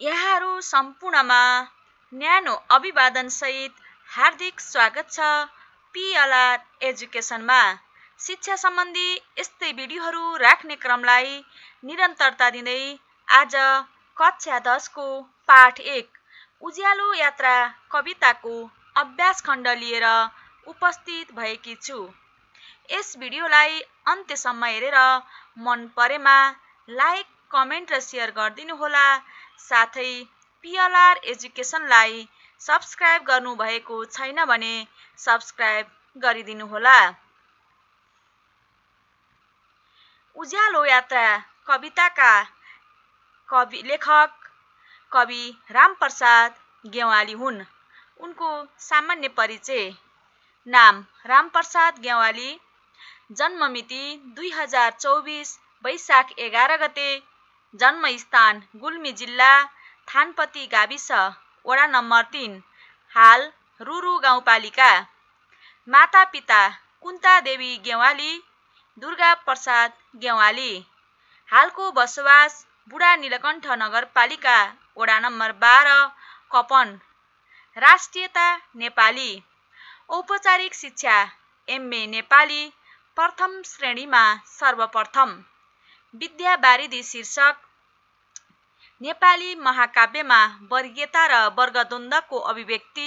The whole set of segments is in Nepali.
यहाँहरू सम्पूर्णमा न्यानो अभिवादनसहित हार्दिक स्वागत छ पिएलआर एजुकेसनमा। शिक्षा सम्बन्धी यस्तै भिडियोहरू राख्ने क्रमलाई निरन्तरता दिँदै आज कक्षा 10 को पाठ 1 उज्यालो यात्रा कविताको अभ्यास खण्ड लिएर उपस्थित भएकी छु। यस भिडियोलाई अन्त्यसम्म हेरेर मन परेमा लाइक, कमेन्ट र सेयर गरिदिनुहोला। साथै पिएलआर एजुकेसनलाई सब्स्क्राइब गर्नुभएको छैन भने सब्स्क्राइब गरिदिनुहोला। उज्यालो यात्रा कविताका लेखक कवि रामप्रसाद गेवाली हुन्। उनको सामान्य परिचय। नाम रामप्रसाद गेवाली। जन्ममिति 2024 वैशाख 11 गते। जन्मस्थान गुल्मी जिल्ला थानपति गाविस वडा नम्बर 3। हाल रुरु गाउँपालिका। माता पिता कुन्ता देवी गेवाली, दुर्गा प्रसाद गेवाली। हालको बसोबास बुढा नीलकण्ठ नगरपालिका वडा नम्बर 12 कपन। राष्ट्रियता नेपाली। औपचारिक शिक्षा एमए नेपाली प्रथम श्रेणीमा सर्वप्रथम। विद्यावारिधि शीर्षक नेपाली महाकाव्यमा वर्गीयता र वर्गद्वन्द्वको अभिव्यक्ति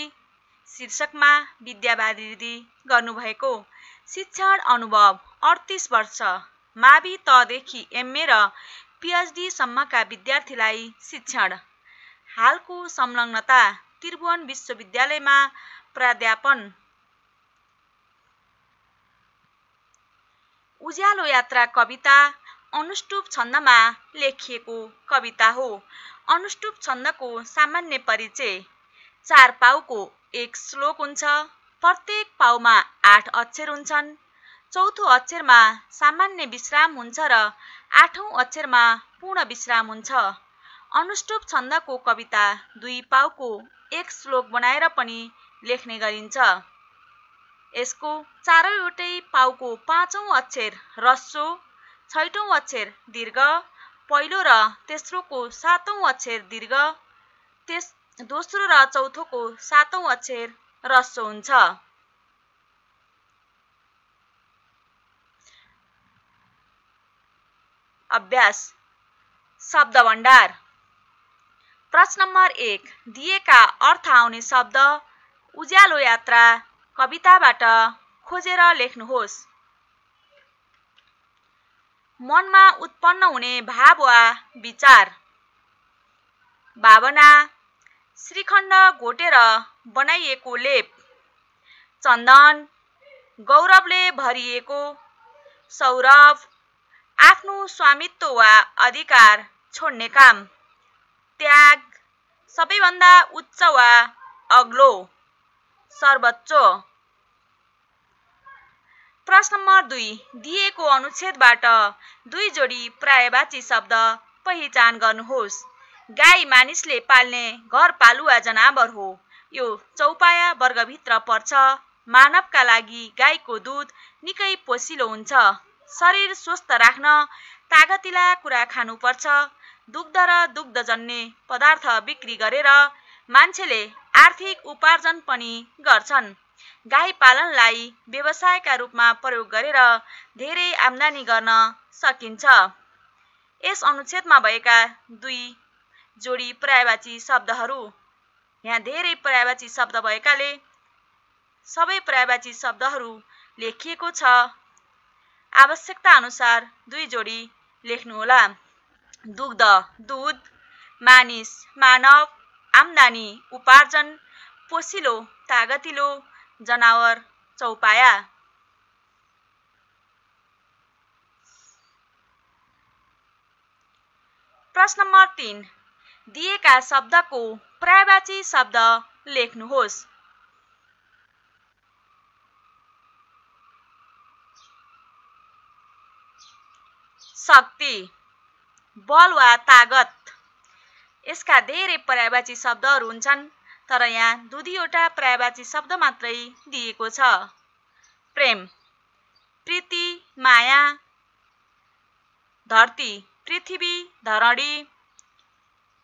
शीर्षकमा विद्यावारिधि गर्नुभएको। शिक्षण अनुभव 38 वर्ष। मावि तदेखि एमए र पिएचडी सम्मका विद्यार्थीलाई शिक्षण। हालको संलग्नता त्रिभुवन विश्वविद्यालयमा प्राध्यापन। उज्यालो यात्रा कविता अनुष्टुप छन्दमा लेखिएको कविता हो। अनुष्टुप छन्दको सामान्य परिचय। 4 पाउको एक श्लोक हुन्छ। प्रत्येक पाउमा 8 अक्षर हुन्छन्। चौथो अक्षरमा सामान्य विश्राम हुन्छ र 8औं अक्षरमा पूर्ण विश्राम हुन्छ। अनुष्टुप छन्दको कविता 2 पाउको एक श्लोक बनाएर पनि लेख्ने गरिन्छ। यसको चारैवटै पाउको 5औं अक्षर ह्रस्व, 6औं अक्षर दीर्घ, पहिलो र तेस्रोको 7औं अक्षर दीर्घ, दोस्रो र चौथोको 7औं अक्षर ह्रस्व हुन्छ। अभ्यास। शब्द भण्डार। प्रश्न नम्बर 1 दिएका अर्थ आउने शब्द उज्यालो यात्रा कविताबाट खोजेर लेख्नुहोस्। मनमा उत्पन्न हुने भाव वा विचार। भावना श्रीखण्ड घोटेर बनाइएको लेप। चन्दन गौरवले भरिएको। सौरभ आफ्नो स्वामित्व वा अधिकार छोड्ने काम। त्याग सबैभन्दा उच्च वा अग्लो, सर्वोच्च। प्रश्न नम्बर 2 दिएको अनुच्छेदबाट 2 जोडी पर्यायवाची शब्द पहिचान गर्नुहोस्। गाई मानिसले पाल्ने घरपालुवा जनावर हो। यो चौपाया वर्गभित्र पर्छ। मानवका लागि गाईको दुध निकै पोषिलो हुन्छ। शरीर स्वस्थ राख्न तागतिला कुरा खानुपर्छ। दुग्ध र दुग्धजन्य पदार्थ बिक्री गरेर मान्छेले आर्थिक उपार्जन पनि गर्छन्। गाई पालनलाई व्यवसायका रूपमा प्रयोग गरेर धेरै आम्दानी गर्न सकिन्छ। यस अनुच्छेदमा भएका 2 जोडी पर्यायवाची शब्दहरू। यहाँ धेरै पर्यायवाची शब्द भएकाले सबै पर्यायवाची शब्दहरू लेखिएको छ। आवश्यकता अनुसार 2 जोडी लेख्नुहोला। दुग्ध दूध, मानिस मानव, आम्दानी उपार्जन, पोषिलो तागतिलो, जनावर चौपाया। प्रश्न नम्बर 3 दिएका शब्दको पर्यायवाची शब्द लेख्नुहोस्। शक्ति बल वा तागत। यसका धेरै पर्यायवाची शब्दहरू हुन्छन्, तर यहाँ 2-2वटा पर्यायवाची शब्द मात्रै दिएको छ। प्रेम प्रीति माया। धरती पृथ्वी धरणी।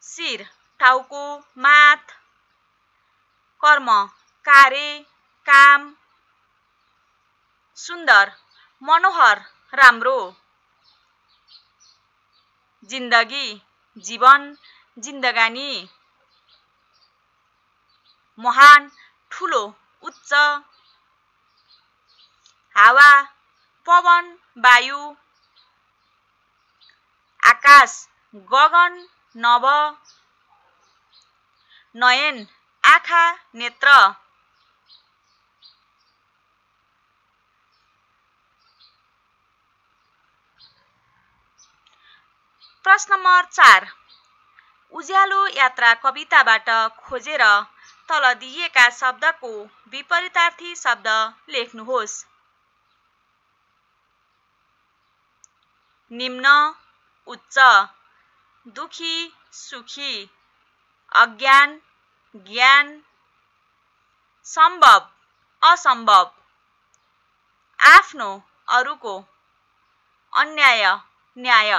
शिर टाउको, माथ, कर्म, कार्य, काम, सुन्दर, मनोहर, राम्रो, जिन्दगी, जीवन, जिन्दगानी, महान, ठुलो, उच्च, हावा, पवन, वायु, आकाश, गगन, नभ, नयन, आँखा, नेत्र। प्रश्न नम्बर 4, उज्यालो यात्रा कविताबाट खोजेर तल दिएका शब्दको विपरीतार्थी शब्द लेख्नुहोस्। निम्न, उच्च, दुखी, सुखी, अज्ञान, ज्ञान, सम्भव, असम्भव, आफ्नो, अरूको, अन्याय, न्याय।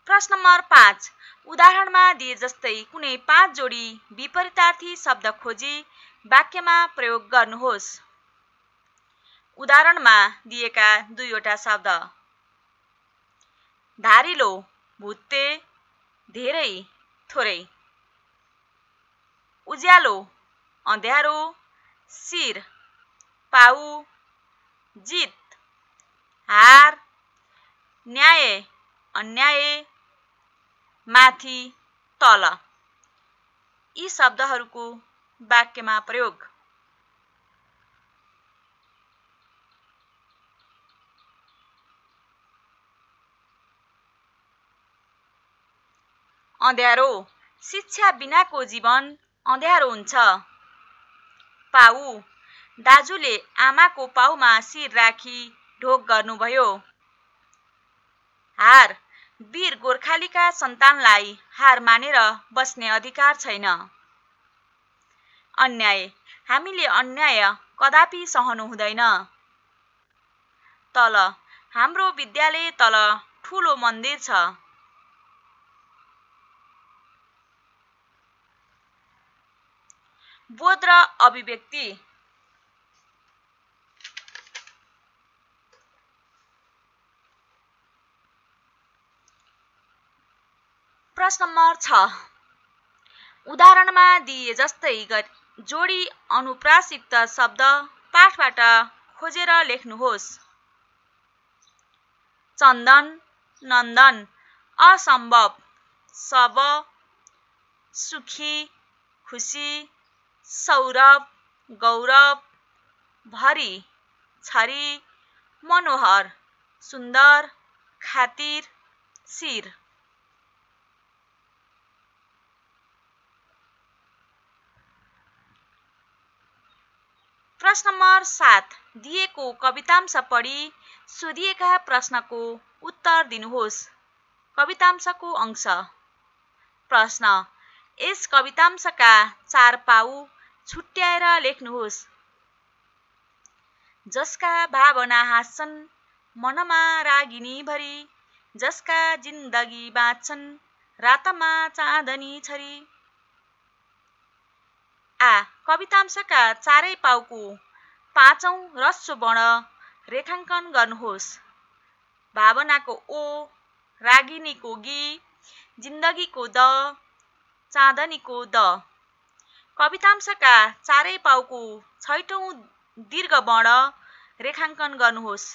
प्रश्न नम्बर 5, उदाहरणमा दिए जस्तै कुनै 5 जोडी विपरीतार्थी शब्द खोजी वाक्यमा प्रयोग गर्नुहोस्। उदाहरणमा दिएका 2 वटा शब्द, धारिलो, भुत्ते, धेरै, थोरै, उज्यालो, अँध्यारो, शिर, पाउ, जित, हार, न्याय, अन्याय, माथि, तल। यी शब्दहरूको वाक्यमा प्रयोग। अँध्यारो, शिक्षा बिनाको जीवन अँध्यारो हुन्छ। पाउ, दाजुले आमाको पाउमा शिर राखी ढोग गर्नुभयो। हार, वीर गोर्खालीका सन्तानलाई हार मानेर बस्ने अधिकार छैन। अन्याय, हामीले अन्याय कदापि सहनु हुँदैन। तल, हाम्रो विद्यालय तल ठुलो मन्दिर छ। बोध र अभिव्यक्ति। प्रश्न नम्बर 6, उदाहरणमा दिए जस्तै जोडी अनुप्रासयुक्त शब्द पाठबाट खोजेर लेख्नुहोस्। चन्दन, नन्दन, असम्भव, शव, सुखी, खुसी, सौरभ, गौरव, भरी, छरी, मनोहर, सुन्दर, खातिर, शिर। प्रश्न नम्बर 7, दिएको कवितांश पढी सोधिएका प्रश्नको उत्तर दिनुहोस्। कवितांशको अंश। प्रश्न, यस कवितांशका 4 पाउ छुट्याएर लेख्नुहोस्। जसका भावना हाँस्छन् मनमा रागिनी भरी, जसका जिन्दगी बाँच्छन् रातमा चाँदनी छरी। आ, कवितांशका 4 पाउको 5औं ह्रस्व वर्ण रेखाङ्कन गर्नुहोस्। भावनाको ओ, रागिनीको गी, जिन्दगीको द, चाँदनीको द। कवितांशका 4 पाउको 6औं दीर्घ वर्ण रेखाङ्कन गर्नुहोस्।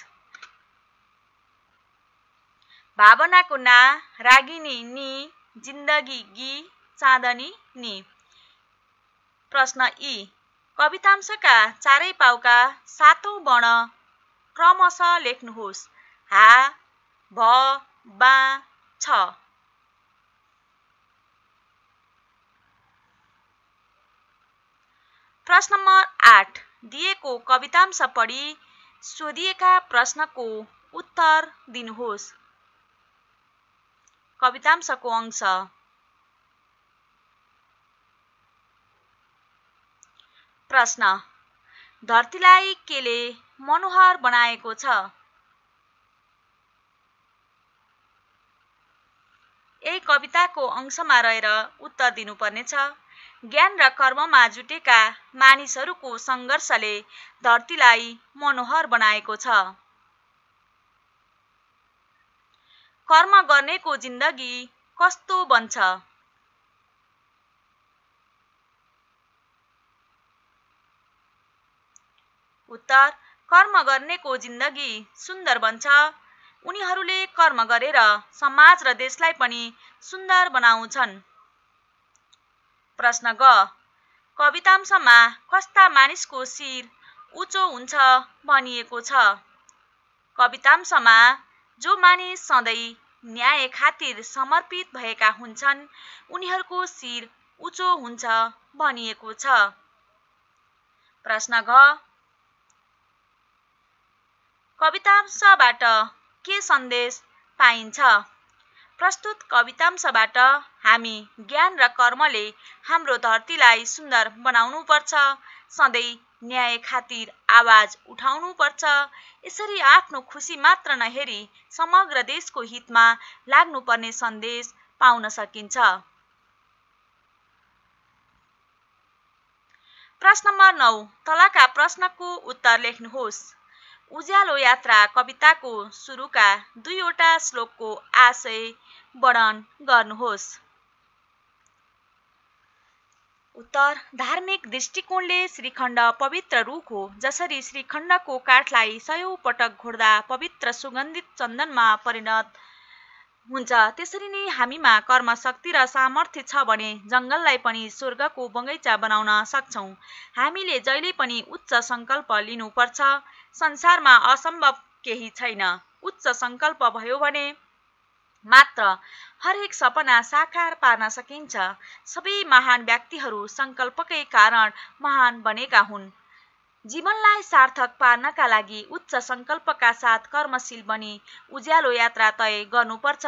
भावनाको ना, रागिनी नी, जिन्दगी गी, चाँदनी नी। प्रश्न ई, कवितांशका 4 पाउका 7औं वर्ण क्रमशः लेख्नुहोस्। हा, भ, बा, छ। प्रश्न नम्बर 8, दिएको कवितांश पढी सोधिएका प्रश्नको उत्तर दिनुहोस्। कवितांशको अंश। प्रश्न, धरतीलाई केले मनोहर बनाएको छ? यही कविताको अंशमा रहेर उत्तर दिनुपर्नेछ। ज्ञान र कर्ममा जुटेका मानिसहरूको सङ्घर्षले धरतीलाई मनोहर बनाएको छ। कर्म गर्नेको जिन्दगी कस्तो बन्छ? उत्तर: कर्म गर्नेको जिन्दगी सुन्दर बन्छ। उनीहरूले कर्म गरेर समाज र देशलाई पनि सुन्दर बनाउँछन्। प्रश्न ग, कवितांशमा कस्ता मानिसको शिर उच्चो हुन्छ भनिएको छ? कवितांशमा जो मानिस सधैँ न्याय खातिर समर्पित भएका हुन्छन् उनीहरूको शिर उच्चो हुन्छ भनिएको छ। प्रश्न घ, कवितांशबाट के सन्देश पाइन्छ? प्रस्तुत कवितांशबाट हामी ज्ञान र कर्मले हाम्रो धरतीलाई सुन्दर बनाउनुपर्छ, सधैँ न्याय खातिर आवाज उठाउनुपर्छ, यसरी आफ्नो खुसी मात्र नहेरी समग्र देशको हितमा लाग्नुपर्ने सन्देश पाउन सकिन्छ। प्रश्न नम्बर 9, तलका प्रश्नको उत्तर लेख्नुहोस्। उज्यालो यात्रा कविताको सुरुका 2 वटा श्लोकको आशय वर्णन गर्नुहोस्। उत्तर: धार्मिक दृष्टिकोणले श्रीखण्ड पवित्र रुख हो। जसरी श्रीखण्डको काठलाई 100औं पटक घोड्दा पवित्र सुगन्धित चन्दनमा परिणत हुन्छ, त्यसरी नै हामीमा कर्म शक्ति र सामर्थ्य छ भने जङ्गललाई पनि स्वर्गको बगैँचा बनाउन सक्छौं। हामीले जहिले पनि उच्च संकल्प लिनुपर्छ। संसारमा असम्भव केही छैन। उच्च संकल्प भयो भने मात्र हरेक सपना साकार पार्न सकिन्छ। सबै महान व्यक्तिहरू संकल्पकै कारण महान बनेका हुन्। जीवनलाई सार्थक पार्नका लागि उच्च संकल्पका साथ कर्मशील बनी उज्यालो यात्रा तय गर्नुपर्छ।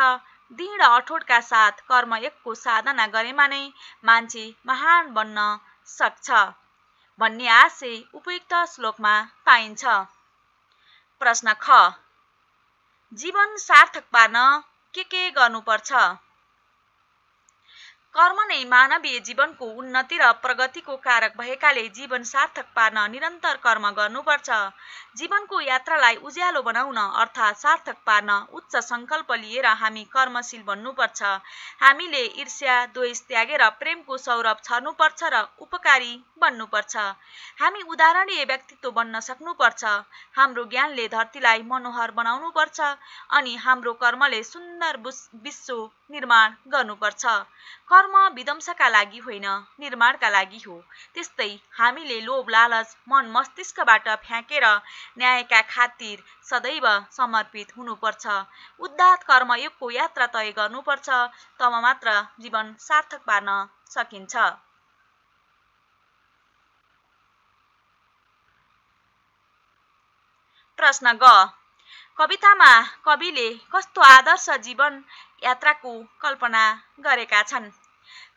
दृढ अठोटका साथ कर्म एकको साधना गरेमा नै मान्छे महान बन्न सक्छ भन्ने आशय उपयुक्त श्लोकमा पाइन्छ। प्रश्न ख, जीवन सार्थक पार्न के गर्नुपर्छ? कर्म नै मानवीय जीवनको उन्नति र प्रगतिको कारक भएकाले जीवन सार्थक पार्न निरन्तर कर्म गर्नुपर्छ। जीवनको यात्रालाई उज्यालो बनाउन अर्थात् सार्थक पार्न उच्च संकल्प लिएर हामी कर्मशील बन्नुपर्छ। हामीले ईर्ष्या, द्वेष त्यागेर प्रेमको सौरभ छर्नुपर्छ र उपकारी बन्नुपर्छ। हामी उदाहरणीय व्यक्तित्व बन्न सक्नुपर्छ। हाम्रो ज्ञानले धरतीलाई मनोहर बनाउनुपर्छ अनि हाम्रो कर्मले सुन्दर विश्व निर्माण गर्नुपर्छ। कर्म विध्वंसका लागि होइन, निर्माणका लागि हो। त्यस्तै हामीले लोभ लालच मन मस्तिष्कबाट फ्याँकेर न्यायका खातिर सदैव समर्पित हुनुपर्छ। उदात्त कर्मयोगको यात्रा तय गर्नुपर्छ, तब मात्र जीवन सार्थक पार्न सकिन्छ। प्रश्न ग, कवितामा कविले कस्तो आदर्श जीवन यात्राको कल्पना गरेका छन्?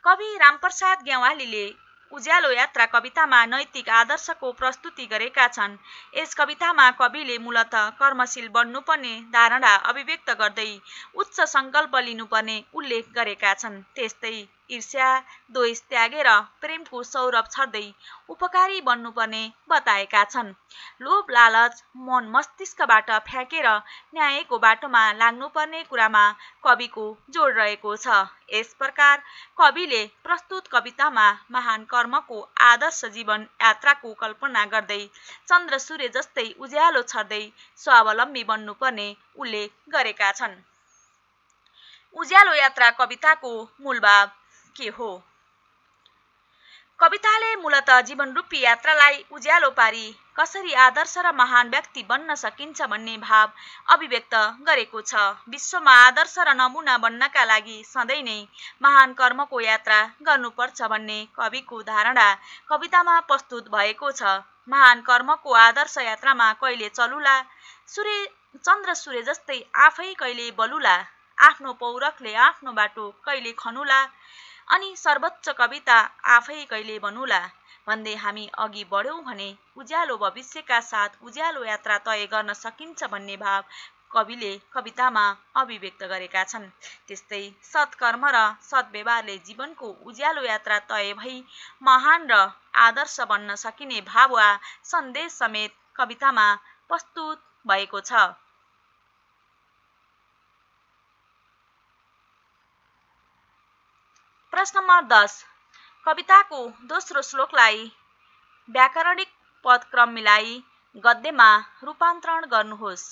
कवि रामप्रसाद ज्ञवालीले उज्यालो यात्रा कवितामा नैतिक आदर्शको प्रस्तुति गरेका छन्। यस कवितामा कविले मूलतः कर्मशील बन्नुपर्ने धारणा अभिव्यक्त गर्दै उच्च संकल्प लिनुपर्ने उल्लेख गरेका छन्। त्यस्तै ईर्ष्या, द्वेष त्यागेर प्रेमको सौरभ छर्दै उपकारी बन्नुपर्ने बताएका छन्। लोभ लालच मन मस्तिष्कबाट फ्याँकेर न्यायको बाटोमा लाग्नुपर्ने कुरामा कविको जोड रहेको छ। यस प्रकार कविले प्रस्तुत कवितामा महान कर्मको आदर्श जीवन यात्राको कल्पना गर्दै चन्द्र सूर्य जस्तै उज्यालो छर्दै स्वावलम्बी बन्नुपर्ने उल्लेख गरेका छन्। उज्यालो यात्रा कविताको मूलभाव के हो? कविताले मूलतः जीवनरूपी यात्रालाई उज्यालो पारी कसरी आदर्श र महान व्यक्ति बन्न सकिन्छ भन्ने भाव अभिव्यक्त गरेको छ। विश्वमा आदर्श र नमुना बन्नका लागि सधैँ नै महान कर्मको यात्रा गर्नुपर्छ भन्ने कविको धारणा कवितामा प्रस्तुत भएको छ। महान कर्मको आदर्श यात्रामा कहिले चलुला, चन्द्र सूर्य जस्तै आफै कहिले बलुला, आफ्नो पौरखले आफ्नो बाटो कहिले खनुला अनि सर्वोच्च कविता आफै कहिले बनुला। भन्दै हामी अघि बढ्यौं भने उज्यालो भविष्यका साथ उज्यालो यात्रा तय गर्न सकिन्छ भन्ने भाव कविले कवितामा अभिव्यक्त गरेका छन्। त्यस्तै सत्कर्म र सद्व्यवहारले जीवनको उज्यालो यात्रा तय भई महान र आदर्श बन्न सकिने भाव वा सन्देश समेत कवितामा प्रस्तुत भएको छ। प्रश्न नम्बर 10 कविताको दोस्रो श्लोकलाई व्याकरणिक पदक्रम मिलाई गद्यमा रूपान्तरण गर्नुहोस्।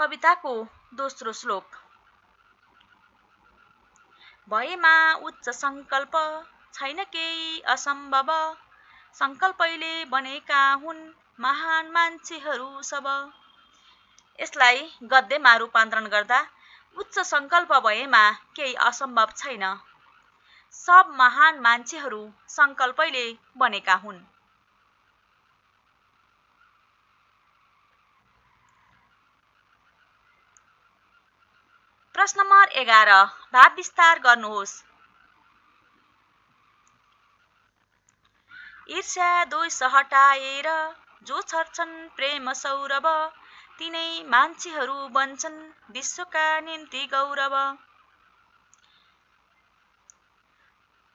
कविताको दोस्रो श्लोक भएमा उच्च संकल्प छैन केही असम्भव संकल्पैले बनेका हुन् महान मान्छेहरू सब। यसलाई गद्यमा रूपान्तरण गर्दा उच्च संकल्प भएमा केही असम्भव छैन, सब महान मान्छेहरू संकल्पैले बनेका हुन्। प्रश्न नम्बर 11 भाव विस्तार गर्नुहोस्। ईर्ष्या द्वेष हटाएर जो छर्छन् प्रेम सौरभ तिनै मान्छेहरू बन्छन् विश्वका निम्ति गौरव।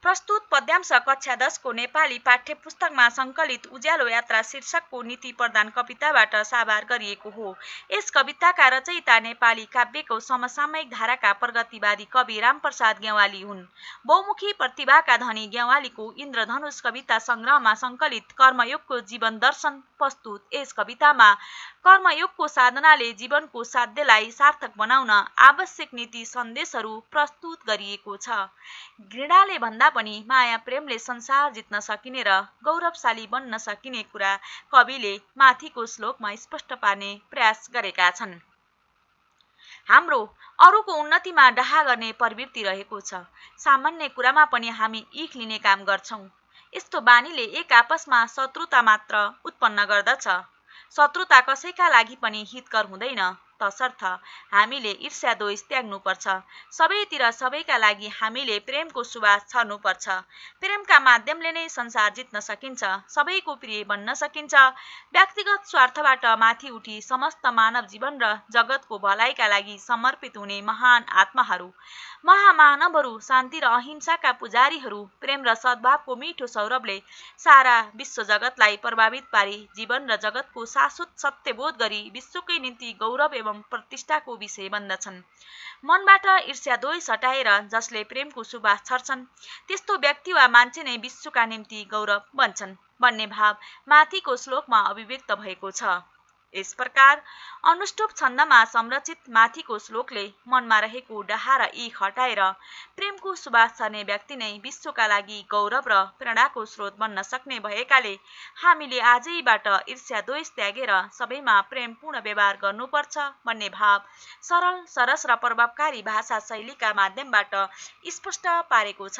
प्रस्तुत पद्यांश कक्षा 10 को नेपाली पाठ्य पुस्तकमा संकलित उज्यालो यात्रा शीर्षकको नीति प्रदान कविताबाट साभार गरिएको हो। यस कविताका रचयिता नेपाली काव्यको समसामयिक धाराका प्रगतिवादी कवि रामप्रसाद गेवाली हुन्। बहुमुखी प्रतिभाका धनी गेवालीको इन्द्रधनुष कविता संग्रहमा संकलित कर्मयोगको जीवन दर्शन प्रस्तुत। यस कवितामा कर्मयोगको साधनाले जीवनको साध्यलाई सार्थक बनाउन आवश्यक नीति सन्देशहरू प्रस्तुत गरिएको छ। घृणाले भन्दा पनि माया प्रेमले संसार जित्न सकिने र गौरवशाली बन्न सकिने कुरा कविले माथिको श्लोकमा स्पष्ट पार्ने प्रयास गरेका छन्। हाम्रो अरूको उन्नतिमा डाहा गर्ने प्रवृत्ति रहेको छ। सामान्य कुरामा पनि हामी ईख लिने काम गर्छौं। यस्तो बानीले एक आपसमा शत्रुता मात्र उत्पन्न गर्दछ। शत्रुता कसैका लागि पनि हितकर हुँदैन, तसर्थ हामीले ईर्ष्या द्वेष त्याग्नुपर्छ। सबैतिर सबैका लागि हामीले प्रेमको सुवास छर्नुपर्छ। प्रेमका माध्यमले नै संसार जित्न सकिन्छ, सबैको प्रिय बन्न सकिन्छ। व्यक्तिगत स्वार्थबाट माथि उठी समस्त मानव जीवन र जगतको भलाइका लागि समर्पित हुने महान आत्माहरू, महामानवहरू, शान्ति र अहिंसाका पुजारीहरू, प्रेम र सद्भावको मिठो सौरभले सारा विश्व जगतलाई प्रभावित पारी जीवन र जगतको शाश्वत सत्यबोध गरी विश्वकै निम्ति गौरव एवं प्रतिष्ठाको विषय बन्दछन्। मनबाट ईर्ष्या द्वेष हटाएर जसले प्रेमको सुवास छर्छन् त्यस्तो व्यक्ति वा मान्छे नै विश्वका निम्ति गौरव बन्छन् भन्ने भाव माथिको श्लोकमा अभिव्यक्त भएको छ। यस प्रकार अनुष्टुप छन्दमा संरचित माथिको श्लोकले मनमा रहेको डाहा र ईख हटाएर प्रेमको सुवास छर्ने व्यक्ति नै विश्वका लागि गौरव र प्रेरणाको स्रोत बन्न सक्ने भएकाले हामीले आजैबाट ईर्ष्या द्वेष त्यागेर सबैमा प्रेमपूर्ण व्यवहार गर्नुपर्छ भन्ने भाव सरल, सरस र प्रभावकारी भाषा शैलीका माध्यमबाट स्पष्ट पारेको छ।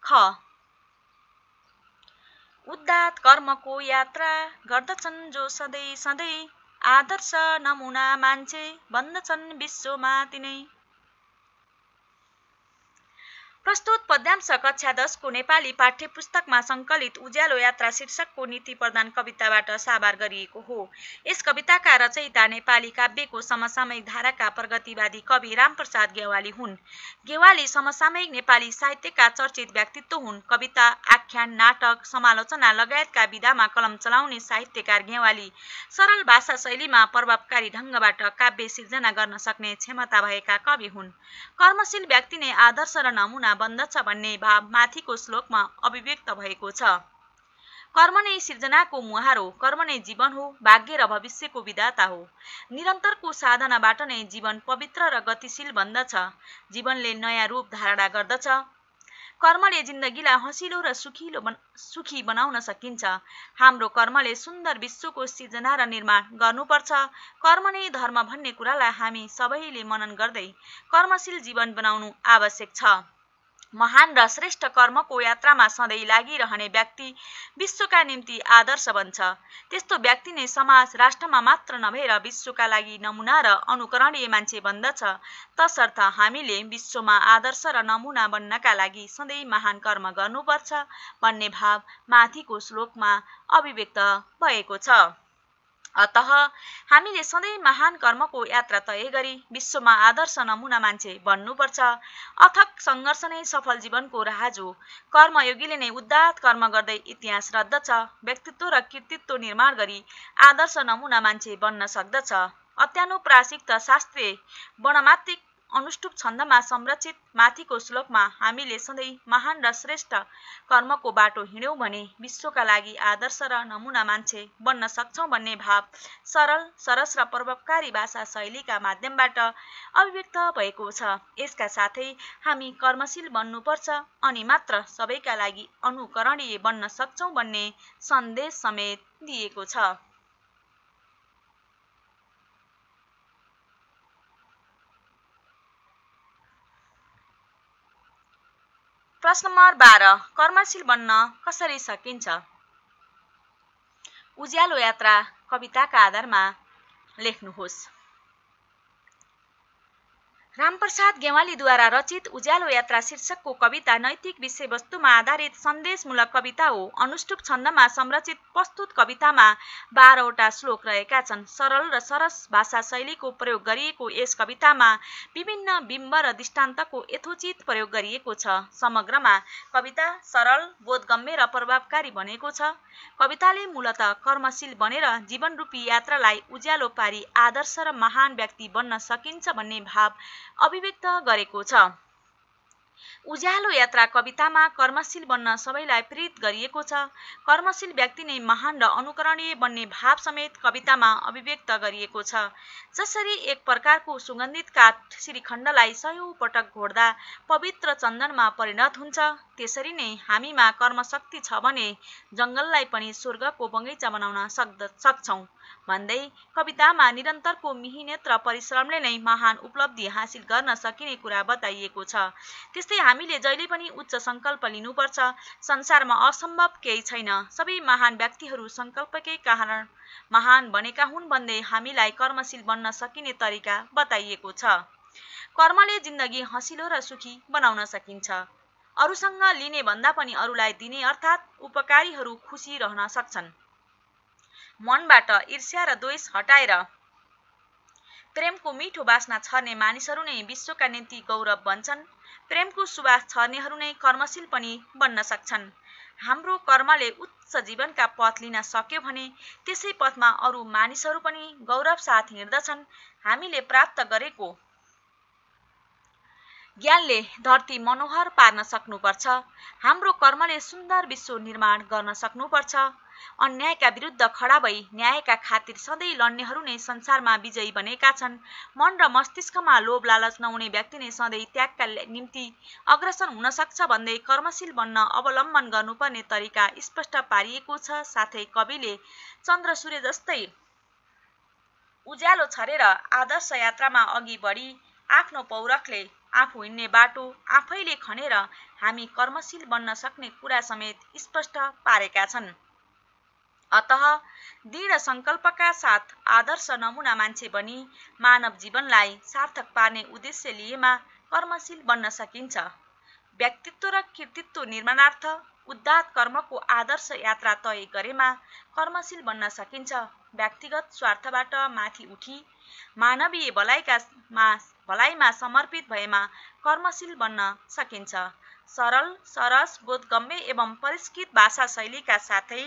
ख उदात्त कर्मको यात्रा गर्दछन् जो सधैँ सधैँ आदर्श नमुना मान्छे बन्दछन् विश्वमा तिनै। प्रस्तुत पद्यांश कक्षा 10 को नेपाली पाठ्य पुस्तकमा संकलित उज्यालो यात्रा शीर्षकको नीति प्रदान कविताबाट साभार गरिएको हो। यस कविताका रचयिता नेपाली काव्यको समसामयिक धाराका प्रगतिवादी कवि रामप्रसाद गेवाली हुन्। गेवाली समसामयिक नेपाली साहित्यका चर्चित व्यक्तित्व हुन्। कविता, आख्यान, नाटक, समालोचना लगायतका विधामा कलम चलाउने साहित्यकार गेवाली सरल भाषा शैलीमा प्रभावकारी ढङ्गबाट काव्य सिर्जना गर्न सक्ने क्षमता भएका कवि हुन्। कर्मशील व्यक्ति नै आदर्श र नमुना बन्दछ भन्ने भाव माथिको श्लोकमा अभिव्यक्त भएको छ। कर्म नै सिर्जनाको मुहार हो, कर्म नै जीवन हो, भाग्य र भविष्यको विधाता हो। निरन्तरको साधनाबाट नै जीवन पवित्र र गतिशील बन्दछ, जीवनले नयाँ रूप धारणा गर्दछ। कर्मले जिन्दगीलाई हँसिलो र सुखी बनाउन सकिन्छ। हाम्रो कर्मले सुन्दर विश्वको सिर्जना र निर्माण गर्नुपर्छ। कर्म नै धर्म भन्ने कुरालाई हामी सबैले मनन गर्दै कर्मशील जीवन बनाउनु आवश्यक छ। महान र श्रेष्ठ कर्मको यात्रामा सधैँ लागिरहने व्यक्ति विश्वका निम्ति आदर्श बन्छ। त्यस्तो व्यक्ति नै समाज राष्ट्रमा मात्र नभएर विश्वका लागि नमुना र अनुकरणीय मान्छे बन्दछ। तसर्थ हामीले विश्वमा आदर्श र नमुना बन्नका लागि सधैँ महान कर्म गर्नुपर्छ भन्ने भाव माथिको श्लोकमा अभिव्यक्त भएको छ। अतः हामीले सधैँ महान कर्मको यात्रा तय गरी विश्वमा आदर्श नमुना मान्छे बन्नुपर्छ। अथक सङ्घर्ष नै सफल जीवनको राज हो। कर्मयोगीले नै उदात्त कर्म गर्दै इतिहास रच्दछ, व्यक्तित्व र कृतित्व निर्माण गरी आदर्श नमुना मान्छे बन्न सक्दछ। अत्यानुप्रासिक्त शास्त्रीय वर्णमात्रिक अनुष्टुप छन्दमा संरचित माथिको श्लोकमा हामीले सधैँ महान र श्रेष्ठ कर्मको बाटो हिँड्यौँ भने विश्वका लागि आदर्श र नमुना मान्छे बन्न सक्छौँ भन्ने भाव सरल, सरस र प्रभावकारी भाषा शैलीका माध्यमबाट अभिव्यक्त भएको छ। यसका साथै हामी कर्मशील बन्नुपर्छ अनि मात्र सबैका लागि अनुकरणीय बन्न सक्छौँ भन्ने सन्देश समेत दिएको छ। प्रश्न नम्बर 12, कर्मशील बन्न कसरी सकिन्छ? उज्यालो यात्रा कविताका आधारमा लेख्नुहोस्। रामप्रसाद गेवालीद्वारा रचित उज्यालो यात्रा शीर्षकको कविता नैतिक विषयवस्तुमा आधारित सन्देशमूलक कविता हो। अनुष्टुप छन्दमा संरचित प्रस्तुत कवितामा 12 वटा श्लोक रहेका छन्। सरल र सरस भाषा शैलीको प्रयोग गरिएको यस कवितामा विभिन्न बिम्ब र दृष्टान्तको यथोचित प्रयोग गरिएको छ। समग्रमा कविता सरल, बोधगम्य र प्रभावकारी बनेको छ। कविताले मूलतः कर्मशील बनेर जीवनरूपी यात्रालाई उज्यालो पारी आदर्श र महान व्यक्ति बन्न सकिन्छ भन्ने भाव अभिव्यक्त गरेको छ। उज्यालो यात्रा कवितामा कर्मशील बन्न सबैलाई प्रेरित गरिएको छ। कर्मशील व्यक्ति नै महान र अनुकरणीय बन्ने भाव समेत कवितामा अभिव्यक्त गरिएको छ। जसरी एक प्रकारको सुगन्धित काठ श्रीखण्डलाई 100औं पटक घोड्दा पवित्र चन्दनमा परिणत हुन्छ, त्यसरी नै हामीमा कर्मशक्ति छ भने जङ्गललाई पनि स्वर्गको बगैँचा बनाउन सक्छौँ भन्दै कवितामा निरन्तरको मिहिनेत र परिश्रमले नै महान उपलब्धि हासिल गर्न सकिने कुरा बताइएको छ। त्यस्तै हामीले जहिले पनि उच्च सङ्कल्प लिनुपर्छ। संसारमा असम्भव केही छैन। सबै महान व्यक्तिहरू सङ्कल्पकै कारण महान बनेका हुन् भन्दै हामीलाई कर्मशील बन्न सकिने तरिका बताइएको छ। कर्मले जिन्दगी हँसिलो र सुखी बनाउन सकिन्छ। अरूसँग लिने भन्दा पनि अरूलाई दिने अर्थात् उपकारीहरू खुसी रहन सक्छन्। मनबाट ईर्ष्या र द्वेष हटाएर प्रेमको मिठो बास्ना छर्ने मानिसहरू नै विश्वका निम्ति गौरव बन्छन्। प्रेमको सुवास छर्नेहरू नै कर्मशील पनि बन्न सक्छन्। हाम्रो कर्मले उच्च जीवनका पथ लिन सक्यो भने त्यसै पथमा अरू मानिसहरू पनि गौरव साथ हिँड्दछन्। हामीले प्राप्त गरेको ज्ञानले धरती मनोहर पार्न सक्नुपर्छ। हाम्रो कर्मले सुन्दर विश्व निर्माण गर्न सक्नुपर्छ। अन्यायका विरुद्ध खडा भई न्यायका खातिर सधैँ लड्नेहरू नै संसारमा विजयी बनेका छन्। मन र मस्तिष्कमा लोभ लालच नहुने व्यक्ति नै सधैँ त्यागका निम्ति अग्रसर हुन सक्छ भन्दै कर्मशील बन्न अवलम्बन गर्नुपर्ने तरिका स्पष्ट पारिएको छ। साथै कविले चन्द्र सूर्य जस्तै उज्यालो छरेर आदर्श यात्रामा अघि बढी आफ्नो पौरखले आफू हिँड्ने बाटो आफैले खनेर हामी कर्मशील बन्न सक्ने कुरा समेत स्पष्ट पारेका छन्। अतः दृढ सङ्कल्पका साथ आदर्श नमुना मान्छे बनी मानव जीवनलाई सार्थक पार्ने उद्देश्य लिएमा कर्मशील बन्न सकिन्छ। व्यक्तित्व र कृतित्व निर्माणार्थ उदात्त कर्मको आदर्श यात्रा तय गरेमा कर्मशील बन्न सकिन्छ। व्यक्तिगत स्वार्थबाट माथि उठी मानवीय भलाइमा समर्पित भएमा कर्मशील बन्न सकिन्छ। सरल, सरस, बोधगम्य एवं परिष्कृत भाषा शैलीका साथै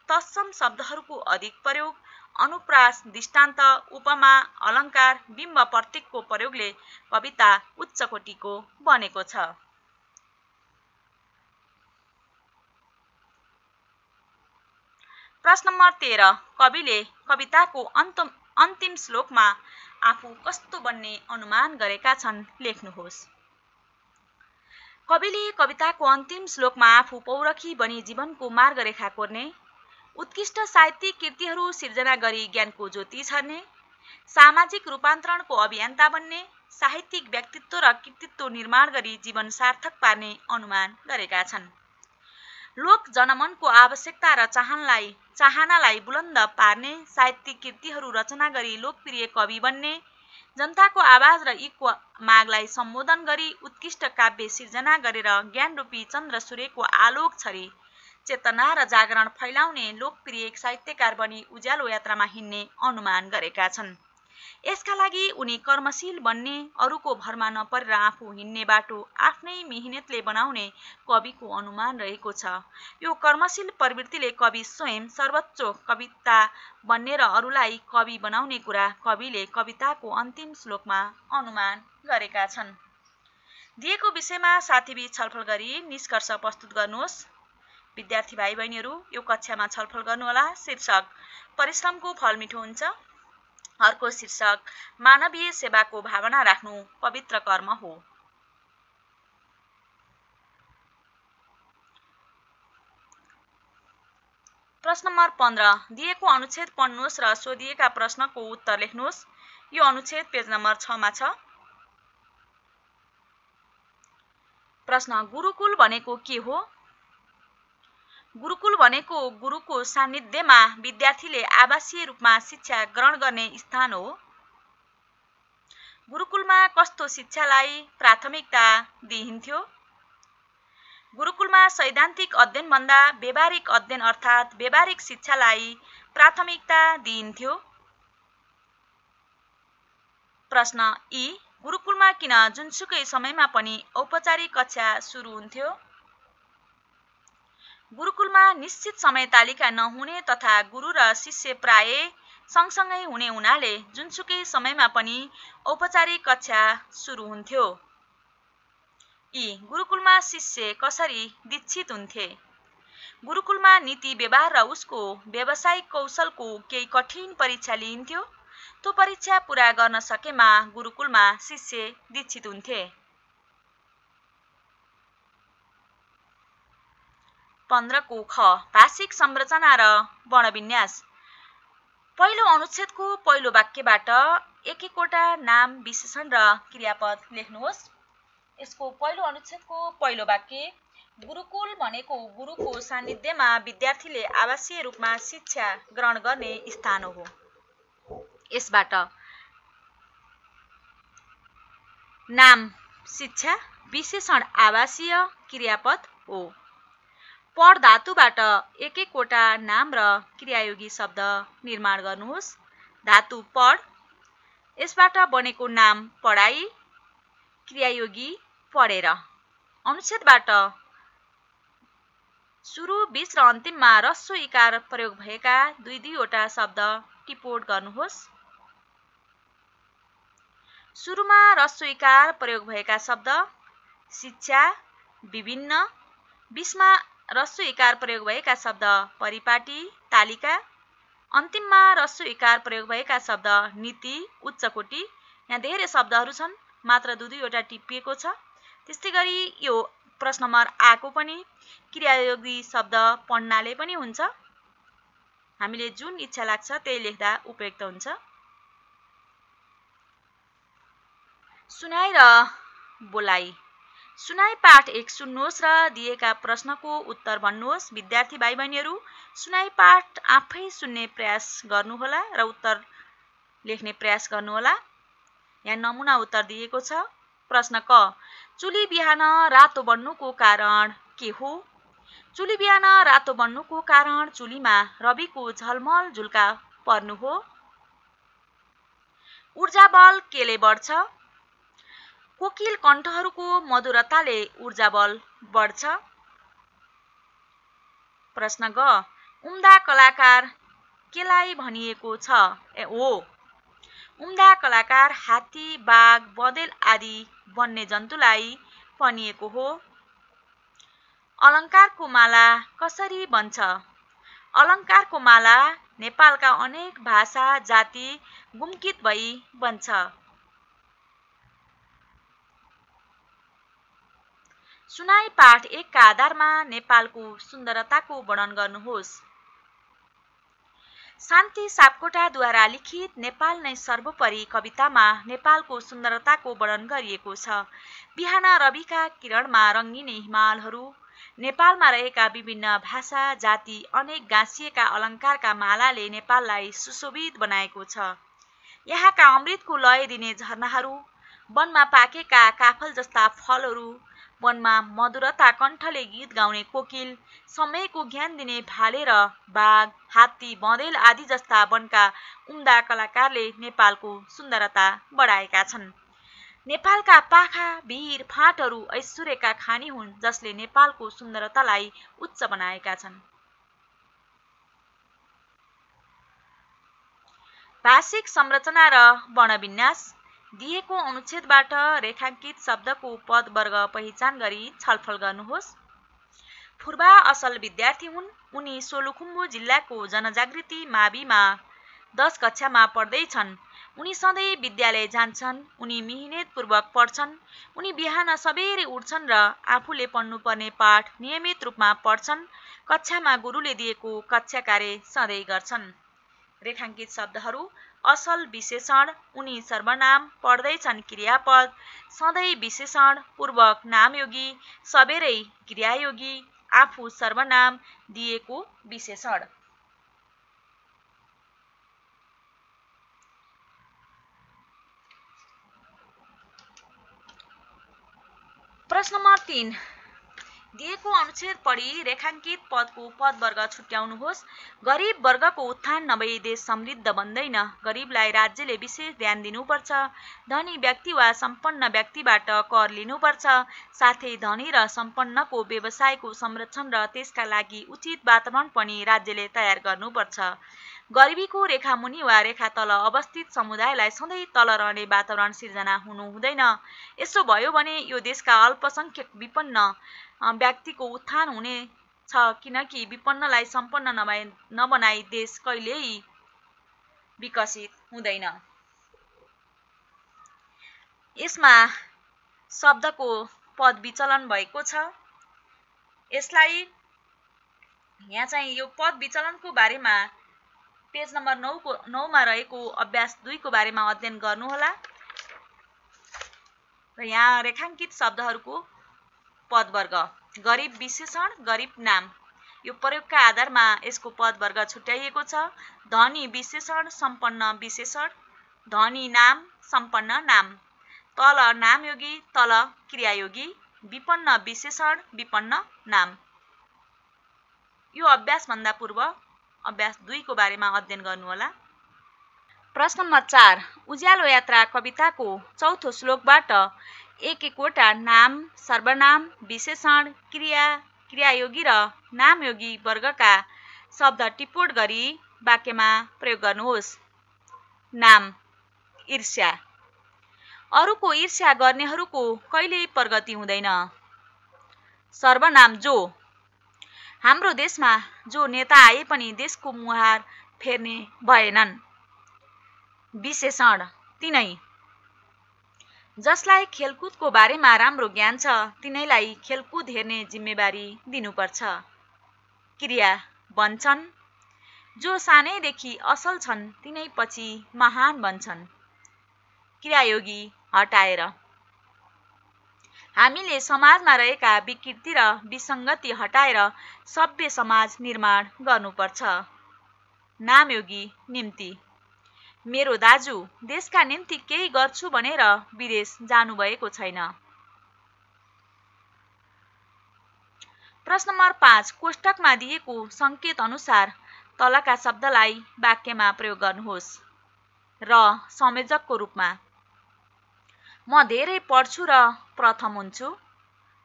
तत्सम शब्दहरूको अधिक प्रयोग, अनुप्रास, दृष्टान्त, उपमा, अलङ्कार, बिम्ब प्रतीकको प्रयोगले कविता उच्च कोटिको बनेको छ। प्रश्न नम्बर 13, कविले कविताको अन्तिम श्लोकमा आफू कस्तो बन्ने अनुमान गरेका छन् लेख्नुहोस्। कविले कविताको अन्तिम श्लोकमा आफू पौरखी बनी जीवनको मार्गरेखा कोर्ने, उत्कृष्ट साहित्यिक कृतिहरू सिर्जना गरी ज्ञानको ज्योति छर्ने, सामाजिक रूपान्तरणको अभियन्ता बन्ने, साहित्यिक व्यक्तित्व र कृतित्व निर्माण गरी जीवन सार्थक पार्ने अनुमान गरेका छन्। लोक जनमनको आवश्यकता र चाहनालाई बुलन्द पार्ने साहित्यिक कृतिहरू रचना गरी लोकप्रिय कवि बन्ने, जनताको आवाज र इको मागलाई सम्बोधन गरी उत्कृष्ट काव्य सिर्जना गरेर ज्ञानरूपी चन्द्र सूर्यको आलोक छरी चेतना र जागरण फैलाउने लोकप्रिय साहित्यकार बनी उज्यालो यात्रामा हिँड्ने अनुमान गरेका छन्। यसका लागि उनी कर्मशील बन्ने, अरूको भरमा नपरेर आफू हिँड्ने बाटो आफ्नै मेहनतले बनाउने कविको अनुमान रहेको छ। यो कर्मशील प्रवृत्तिले कवि स्वयं सर्वोच्च कविता बन्ने र अरूलाई कवि बनाउने कुरा कविले कविताको अन्तिम श्लोकमा अनुमान गरेका छन्। दिएको विषयमा साथीबीच छलफल गरी निष्कर्ष प्रस्तुत गर्नुहोस्। विद्यार्थी भाइ बहिनीहरू, यो कक्षामा छलफल गर्नुहोला। शीर्षक परिश्रमको फल मिठो हुन्छ। अर्को शीर्षक मानवीय सेवाको भावना राख्नु पवित्र कर्म हो। प्रश्न नम्बर 15 दिएको अनुच्छेद पढ्नुहोस् र सोधिएका प्रश्नको उत्तर लेख्नुहोस्। यो अनुच्छेद पेज नम्बर 6 मा छ। प्रश्न गुरुकुल भनेको के हो? गुरुकुल भनेको गुरुको सान्निध्यमा विद्यार्थीले आवासीय रूपमा शिक्षा ग्रहण गर्ने स्थान हो। गुरुकुलमा कस्तो शिक्षालाई प्राथमिकता दिइन्थ्यो? गुरुकुलमा सैद्धान्तिक अध्ययनभन्दा व्यवहारिक अध्ययन अर्थात् व्यवहारिक शिक्षालाई प्राथमिकता दिइन्थ्यो। प्रश्न ई गुरुकुलमा किन जुनसुकै समयमा पनि औपचारिक कक्षा सुरु हुन्थ्यो? गुरुकुलमा निश्चित समय तालिका नहुने तथा गुरु र शिष्य प्राय सँगसँगै हुने हुनाले जुनसुकै समयमा पनि औपचारिक कक्षा सुरु हुन्थ्यो। यी गुरुकुलमा शिष्य कसरी दीक्षित हुन्थे? गुरुकुलमा नीति व्यवहार र उसको व्यावसायिक कौशलको केही कठिन परीक्षा लिइन्थ्यो। त्यो परीक्षा पूरा गर्न सकेमा गुरुकुलमा शिष्य दीक्षित हुन्थे। 15 को ख भाषिक संरचना र वर्णविन्यास। पहिलो अनुच्छेदको पहिलो वाक्यबाट एक-एकवटा नाम, विशेषण र क्रियापद लेख्नुहोस्। यसको पहिलो अनुच्छेदको पहिलो वाक्य गुरुकुल भनेको गुरुको सान्निध्यमा विद्यार्थीले आवासीय रूपमा शिक्षा ग्रहण गर्ने स्थान हो। यसबाट नाम शिक्षा, विशेषण आवासीय, क्रियापद हो। पढ धातुबाट एक-एकवटा नाम र क्रियायोगी शब्द निर्माण गर्नुहोस्। धातु पढ, यसबाट बनेको नाम पढाइ, क्रियायोगी पढेर। अनुच्छेदबाट सुरु, बीच र अन्तिममा ह्रस्व इकार प्रयोग भएका दुई-दुईवटा शब्द टिपोट गर्नुहोस्। सुरुमा ह्रस्व इकार प्रयोग भएका शब्द शिक्षा, विभिन्न, बीचमा ह्रस्व इकार प्रयोग भएका शब्द परिपाटी, तालिका, अन्तिममा ह्रस्व इकार प्रयोग भएका शब्द नीति, उच्चकोटि। यहाँ धेरै शब्दहरू छन्, मात्र दुई-दुईवटा टिपिएको छ। त्यस्तै गरी यो प्रश्न नम्बर आको पनि क्रियायोगी शब्द पढ्नाले पनि हुन्छ। हामीले जुन इच्छा लाग्छ त्यही लेख्दा उपयुक्त हुन्छ। सुनाइ र बोलाइ। सुनाइ पाठ 1 सुन्नुहोस् र दिएका प्रश्नको उत्तर भन्नुहोस्। विद्यार्थी भाइ बहिनीहरू, सुनाइ पाठ आफै सुन्ने प्रयास गर्नुहोला र उत्तर लेख्ने प्रयास गर्नुहोला। यहाँ नमुना उत्तर दिएको छ। प्रश्न क चुली बिहान रातो बन्नुको कारण के हो? चुली बिहान रातो बन्नुको कारण चुलीमा रविको झलमल झुल्का पर्नु हो। ऊर्जा बल केले बढ्छ? कोकिल कण्ठहरूको मधुरताले ऊर्जा बल बढ्छ। प्रश्न ग उम्दा कलाकार केलाई भनिएको छ? हो, उम्दा कलाकार हात्ती, बाघ, बँदेल आदि वन्यजन्तुलाई भनिएको हो। अलङ्कारको माला कसरी बन्छ? अलङ्कारको माला नेपालका अनेक भाषा जाति गुम्कित भई बन्छ। सुनाइ पाठ 1 का आधारमा नेपालको सुन्दरताको वर्णन गर्नुहोस्। शान्ति सापकोटाद्वारा लिखित नेपाल नै सर्वोपरि कवितामा नेपालको सुन्दरताको वर्णन गरिएको छ। बिहान रविका किरणमा रङ्गिने हिमालहरू, नेपालमा रहेका विभिन्न भाषा, जाति, अनेक गाँसिएका अलङ्कारका मालाले नेपाललाई सुशोभित बनाएको छ। यहाँका अमृतको लय दिने झरनाहरू, वनमा पाकेका काफल जस्ता फलहरू, वनमा मधुरता कण्ठले गीत गाउने कोकिल, समयको ज्ञान दिने भाले र बाघ, हात्ती, बँदेल आदि जस्ता वनका उम्दा कलाकारले नेपालको सुन्दरता बढाएका छन्। नेपालका पाखा, भिर, फाँटहरू ऐश्वर्यका खानी हुन् जसले नेपालको सुन्दरतालाई उच्च बनाएका छन्। भाषिक संरचना र वर्णविन्यास दिएको अनुच्छेदबाट रेखाङ्कित शब्दको पदवर्ग पहिचान गरी छलफल गर्नुहोस्। फुर्बा असल विद्यार्थी हुन्। उनी सोलुखुम्बु जिल्लाको जनजागृति माविमा 10 कक्षामा पढ्दैछन्। उनी सधैँ विद्यालय जान्छन्। उनी मिहिनेतपूर्वक पढ्छन्। उनी बिहान सबेरै उठ्छन् र आफूले पढ्नुपर्ने पाठ नियमित रूपमा पढ्छन्। कक्षामा गुरुले दिएको कक्षा कार्य सधैँ गर्छन्। रेखाङ्कित शब्दहरू: असल विशेषण, उनी सर्वनाम, पढ्दैछन् क्रियापद, सधैँ विशेषण, पूर्वक नामयोगी, सबेरै क्रियायोगी, आफू सर्वनाम, दिएको विशेषण। प्रश्न नम्बर 3, दिएको अनुच्छेद पढी रेखाङ्कित पदको पदवर्ग छुट्याउनुहोस्। गरिब वर्गको उत्थान नभई देश समृद्ध बन्दैन। गरिबलाई राज्यले विशेष ध्यान दिनुपर्छ। धनी व्यक्ति वा सम्पन्न व्यक्तिबाट कर लिनुपर्छ। साथै धनी र सम्पन्नको व्यवसायको संरक्षण र त्यसका लागि उचित वातावरण पनि राज्यले तयार गर्नुपर्छ। गरिबीको रेखा मुनि वा रेखा तल अवस्थित समुदायलाई सधैँ तल रहने वातावरण सिर्जना हुनु हुँदैन। यसो भयो भने यो देशका अल्पसंख्यक विपन्न व्यक्तिको उत्थान हुनेछ, किनकि विपन्नलाई सम्पन्न नबनाई देश कहिल्यै विकसित हुँदैन। यसमा शब्दको पद विचलन भएको छ। यसलाई यहाँ चाहिँ यो पद विचलनको बारेमा पेज नम्बर 9 मा रहेको अभ्यास 2 को बारेमा अध्ययन गर्नुहोला। र यहाँ रेखाङ्कित शब्दहरूको पदवर्ग: गरिब विशेषण, गरिब नाम। यो प्रयोगका आधारमा यसको पदवर्ग छुट्याइएको छ। धनी विशेषण, सम्पन्न विशेषण, धनी नाम, सम्पन्न नाम। तल नामयोगी, तल क्रियायोगी, विपन्न विशेषण, विपन्न नाम। यो अभ्यासभन्दा पूर्व अभ्यास 2 को बारेमा अध्ययन गर्नुहोला। प्रश्न नम्बर 4, उज्यालो यात्रा कविताको चौथो श्लोकबाट एक-एकवटा नाम, सर्वनाम, विशेषण, क्रिया, क्रियायोगी र नामयोगी वर्गका शब्द टिपोट गरी वाक्यमा प्रयोग गर्नुहोस्। नाम: ईर्ष्या। अरूको ईर्ष्या गर्नेहरूको कहिल्यै प्रगति हुँदैन। सर्वनाम: जो। हाम्रो देशमा जो नेता आए पनि देशको मुहार फेर्ने भएनन्। विशेषण: तिनै। जसलाई खेलकुदको बारेमा राम्रो ज्ञान छ तिनैलाई खेलकुद हेर्ने जिम्मेवारी दिनुपर्छ। क्रिया: बन्छन्। जो सानैदेखि असल छन् तिनै पछि महान बन्छन्। क्रियायोगी: हटाएर। हामीले समाजमा रहेका विकृति र विसङ्गति हटाएर सभ्य समाज निर्माण गर्नुपर्छ। नामयोगी: निम्ति। मेरो दाजु देशका निम्ति केही गर्छु भनेर विदेश जानुभएको छैन। प्रश्न नम्बर 5, कोष्टकमा दिएको संकेत अनुसार तलका शब्दलाई वाक्यमा प्रयोग गर्नुहोस्। र संयोजकको रूपमा: म धेरै पढ्छु र प्रथम हुन्छु।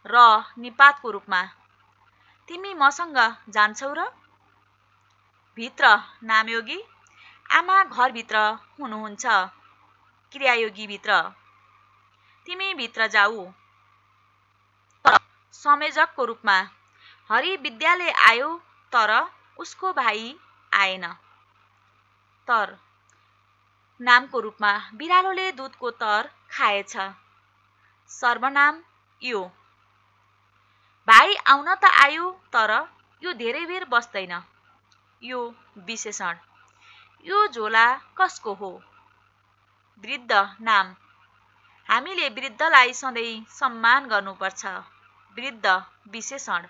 र निपातको रूपमा: तिमी मसँग जान्छौ र। भित्र नामयोगी: आमा घरभित्र हुनुहुन्छ। क्रियायोगी: भित्र। तिमी भित्र जाऊ। संयोजकको रूपमा: हरि विद्यालय आयो तर उसको भाइ आएन। तर नामको रूपमा: बिरालोले दुधको तर खाएछ। सर्वनाम: यो। भाइ आउन त आयो तर यो धेरै बेर बस्दैन। यो विशेषण। यो झोला कसको हो? वृद्ध नाम। हामीले वृद्धलाई सधैँ सम्मान गर्नुपर्छ। वृद्ध विशेषण।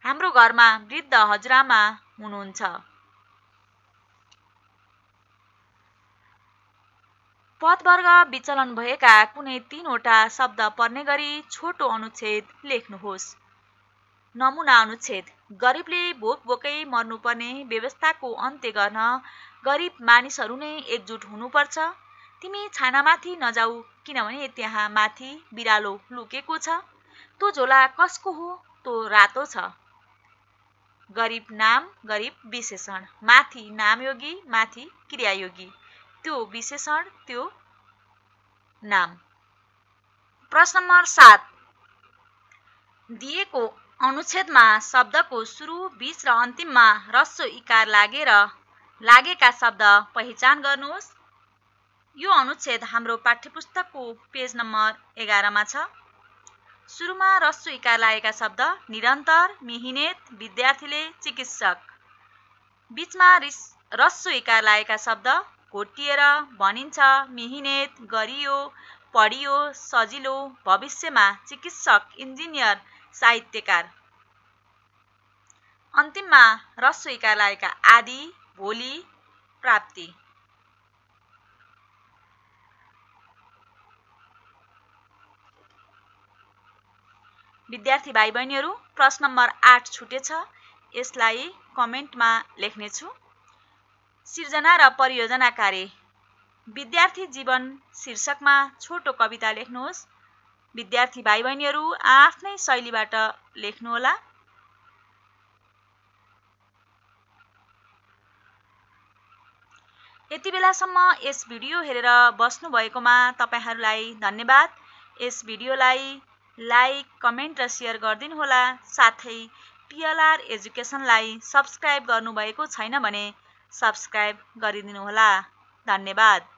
हाम्रो घरमा वृद्ध हजुरआमा हुनुहुन्छ। पदवर्ग विचलन भएका कुनै 3 वटा शब्द पर्ने गरी छोटो अनुच्छेद लेख्नुहोस्। नमुना अनुच्छेद। गरिबले भोकभोकै मर्नुपर्ने व्यवस्थाको अन्त्य गर्न गरिब मानिसहरू नै एकजुट हुनुपर्छ। तिमी छानामाथि नजाऊ किनभने त्यहाँ माथि बिरालो लुकेको छ। त्यो झोला कसको हो? त्यो रातो छ। गरिब नाम, गरिब विशेषण। माथि नामयोगी, माथि क्रियायोगी। त्यो विशेषण, त्यो नाम। प्रश्न नम्बर 7। दिएको अनुच्छेदमा शब्दको सुरु, बीच र अन्तिममा ह्रस्व इकार लागेका शब्द पहिचान गर्नुहोस्। यो अनुच्छेद हाम्रो पाठ्यपुस्तकको पेज नम्बर 11 मा छ। सुरुमा ह्रस्व इकार लागेका शब्द निरन्तर, मिहिनेत, विद्यार्थीले, चिकित्सक। बीचमा ह्रस्व इकार लागेका शब्द घोटिएर, भनिन्छ, मिहिनेत, गरियो, पढियो, सजिलो, भविष्यमा, चिकित्सक, इन्जिनियर, साहित्यकार। अन्तिममा ह्रस्व इकार लागेका आदि, भोलि, प्राप्ति। विद्यार्थी भाइ बहिनीहरू, प्रश्न नम्बर 8 छुटेछ। यसलाई कमेन्टमा लेख्नेछु। सिर्जना र परियोजना कार्य। विद्यार्थी जीवन शीर्षकमा छोटो कविता लेख्नुहोस्। विद्यार्थी भाइ बहिनीहरू आफ्नै शैलीबाट लेख्नुहोला। यति बेलासम्म यस भिडियो हेरेर बस्नुभएकोमा तपाईहरूलाई धन्यवाद। यस भिडियोलाई लाइक, कमेन्ट र सेयर गरिदिनुहोला। साथै PLR एजुकेसनलाई सब्स्क्राइब गर्नुभएको छैन भने सब्स्क्राइब गरिदिनुहोला। धन्यवाद।